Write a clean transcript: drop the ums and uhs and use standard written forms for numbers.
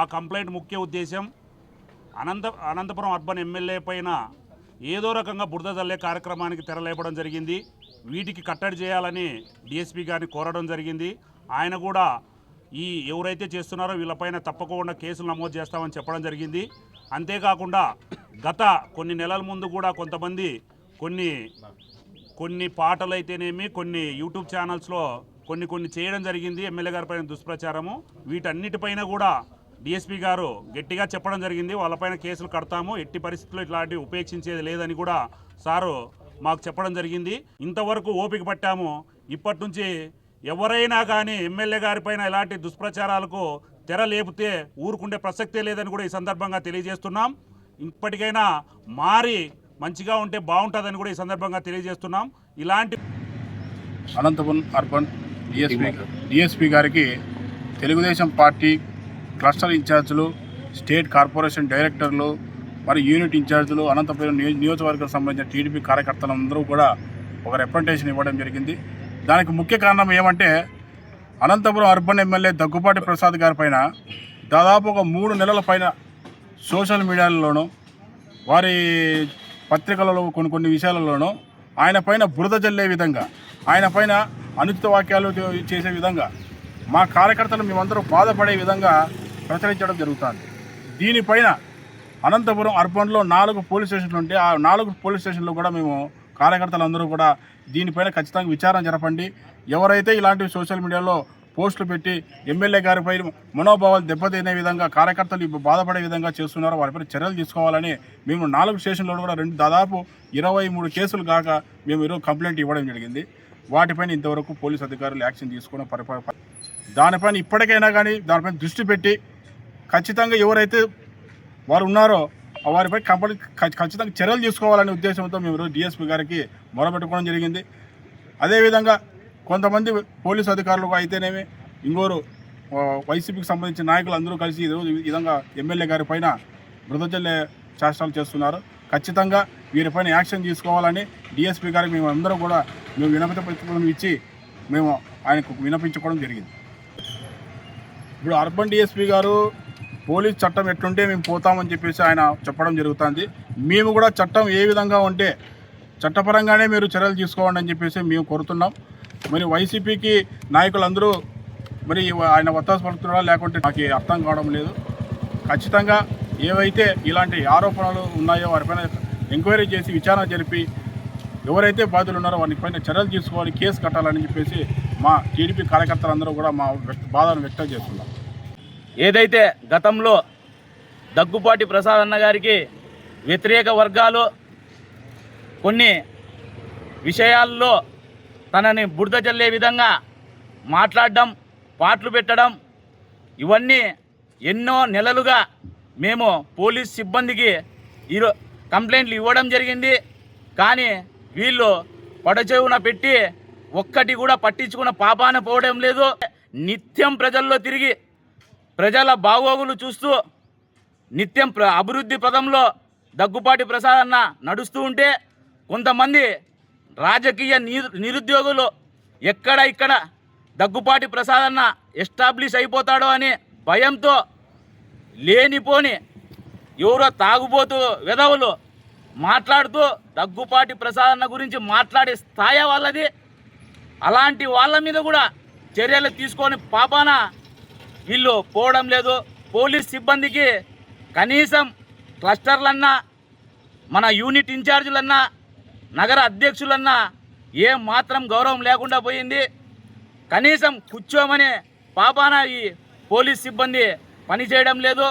ఆ కంప్లైంట్ ముఖ్య ఉద్దేశం అనంతపురం అర్బన్ ఎమ్మెల్యే పైన ఏదో రకంగా బురద జల్లే కార్యక్రమానికి తెరలేపడం జరిగింది. వీటికి కట్టడి చేయాలని డిఎస్పీ గారిని కోరడం జరిగింది. ఆయన కూడా ఈ ఎవరైతే చేస్తున్నారో వీళ్ళపైన తప్పకుండా కేసులు నమోదు చేస్తామని చెప్పడం జరిగింది. అంతేకాకుండా గత కొన్ని నెలల ముందు కూడా కొంతమంది కొన్ని పాటలు అయితేనేమి కొన్ని యూట్యూబ్ ఛానల్స్లో కొన్ని చేయడం జరిగింది. ఎమ్మెల్యే గారి పైన దుష్ప్రచారము. వీటన్నిటిపైన కూడా డిఎస్పీ గారు గట్టిగా చెప్పడం జరిగింది. వాళ్ళపైన కేసులు కడతాము, ఎట్టి పరిస్థితుల్లో ఇట్లాంటివి ఉపేక్షించేది లేదని కూడా సారు మాకు చెప్పడం జరిగింది. ఇంతవరకు ఓపిక పట్టాము. ఇప్పటి నుంచి ఎవరైనా కానీ ఎమ్మెల్యే గారిపైన ఇలాంటి దుష్ప్రచారాలకు తెర లేపితే ఊరుకుండే ప్రసక్తే లేదని కూడా ఈ సందర్భంగా తెలియజేస్తున్నాం. ఇప్పటికైనా మారి మంచిగా ఉంటే బాగుంటుందని కూడా ఈ సందర్భంగా తెలియజేస్తున్నాం. ఇలాంటి అనంతపురం అర్బన్ డిఎస్పీ గారికి తెలుగుదేశం పార్టీ క్లస్టర్ ఇన్ఛార్జీలు, స్టేట్ కార్పొరేషన్ డైరెక్టర్లు, మరి యూనిట్ ఇన్ఛార్జీలు, అనంతపురం నియోజకవర్గానికి సంబంధించిన టీడీపీ కార్యకర్తలందరూ కూడా ఒక రిప్రజెంటేషన్ ఇవ్వడం జరిగింది. దానికి ముఖ్య కారణం ఏమంటే అనంతపురం అర్బన్ ఎమ్మెల్యే దగ్గుపాటి ప్రసాద్ గారి పైన దాదాపు ఒక 3 నెలల పైన సోషల్ మీడియాలోనూ వారి పత్రికలలో కొన్ని విషయాలలోనూ ఆయన పైన బురద జల్లే విధంగా, ఆయన పైన అనుచిత వాక్యాలు చేసే విధంగా, మా కార్యకర్తలు మేమందరూ బాధపడే విధంగా ప్రచురించడం జరుగుతుంది. దీనిపైన అనంతపురం అర్బన్లో 4 పోలీస్ స్టేషన్లు ఉంటే ఆ 4 పోలీస్ స్టేషన్లో కూడా మేము కార్యకర్తలందరూ కూడా దీనిపైన ఖచ్చితంగా విచారణ జరపండి. ఎవరైతే ఇలాంటి సోషల్ మీడియాలో పోస్టులు పెట్టి ఎమ్మెల్యే గారిపై మనోభావాలు దెబ్బతినే విధంగా, కార్యకర్తలు బాధపడే విధంగా చేస్తున్నారో వారిపై చర్యలు తీసుకోవాలని మేము 4 స్టేషన్లో కూడా దాదాపు 23 కేసులు కాక మేము ఈరోజు కంప్లైంట్ ఇవ్వడం జరిగింది. వాటిపైన ఇంతవరకు పోలీస్ అధికారులు యాక్షన్ తీసుకోవడం దానిపైన ఇప్పటికైనా కానీ దానిపైన దృష్టి పెట్టి ఖచ్చితంగా ఎవరైతే వారు ఉన్నారో వారిపై ఖచ్చితంగా చర్యలు తీసుకోవాలనే ఉద్దేశంతో మేము ఈరోజు డిఎస్పీ గారికి మొరబెట్టుకోవడం జరిగింది. అదేవిధంగా కొంతమంది పోలీసు అధికారులు అయితేనేమి ఇంకోరు వైసీపీకి సంబంధించిన నాయకులు అందరూ కలిసి ఈరోజు ఈ విధంగా ఎమ్మెల్యే గారి పైన మృతజల్లే చేష్టాలు చేస్తున్నారు. ఖచ్చితంగా వీరిపైన యాక్షన్ తీసుకోవాలని డిఎస్పీ గారికి మేము అందరూ కూడా వినతి పత్రం ఇచ్చి మేము ఆయనకు వినపించుకోవడం జరిగింది. ఇప్పుడు అర్బన్ డిఎస్పీ గారు పోలీస్ చట్టం ఎట్లుంటే మేము పోతామని చెప్పేసి ఆయన చెప్పడం జరుగుతుంది. మేము కూడా చట్టం ఏ విధంగా ఉంటే చట్టపరంగానే మీరు చర్యలు తీసుకోండి అని చెప్పేసి మేము కోరుతున్నాం. మరి వైసీపీకి నాయకులందరూ మరి ఆయన ఒత్తాసు పడుతున్నారా లేకుంటే నాకు అర్థం కావడం లేదు. ఖచ్చితంగా ఏవైతే ఇలాంటి ఆరోపణలు ఉన్నాయో వారిపైన ఎంక్వైరీ చేసి విచారణ జరిపి ఎవరైతే బాధ్యులు ఉన్నారో వారిపైన చర్యలు తీసుకోవాలి, కేసు కట్టాలని చెప్పేసి మా టీడీపీ కార్యకర్తలందరూ కూడా మా బాధను వ్యక్తం చేస్తున్నాం. ఏదైతే గతంలో దగ్గుపాటి ప్రసాద్ అన్న గారికి వ్యతిరేక వర్గాలు కొన్ని విషయాల్లో తనని బురద జల్లే విధంగా మాట్లాడడం, పాటలు పెట్టడం, ఇవన్నీ ఎన్నో నెలలుగా మేము పోలీస్ సిబ్బందికి కంప్లైంట్లు ఇవ్వడం జరిగింది. కానీ వీళ్ళు పడచెవున పెట్టి ఒక్కటి కూడా పట్టించుకున్న పాపాన పోవడం లేదు. నిత్యం ప్రజల్లో తిరిగి ప్రజల బాగోగులు చూస్తూ నిత్యం అభివృద్ధి పదంలో దగ్గుపాటి ప్రసాద్ అన్న నడుస్తూ ఉంటే కొంతమంది రాజకీయ నిరుద్యోగులు ఇక్కడ దగ్గుపాటి ప్రసాద్ అన్న ఎస్టాబ్లిష్ అయిపోతాడో అని భయంతో లేనిపోని ఎవరో తాగుబోతూ వెధవులు మాట్లాడుతూ దగ్గుపాటి ప్రసాద్ అన్న గురించి మాట్లాడే స్థాయి వాళ్ళది. అలాంటి వాళ్ళ మీద కూడా చర్యలు తీసుకొని పాపాన వీళ్ళు పోవడం లేదు. పోలీస్ సిబ్బందికి కనీసం క్లస్టర్లన్నా, మన యూనిట్ ఇన్ఛార్జీలన్నా, నగర అధ్యక్షులన్నా ఏ మాత్రం గౌరవం లేకుండా పోయింది. కనీసం కూర్చోమని పాపాన ఈ పోలీస్ సిబ్బంది పనిచేయడం లేదు.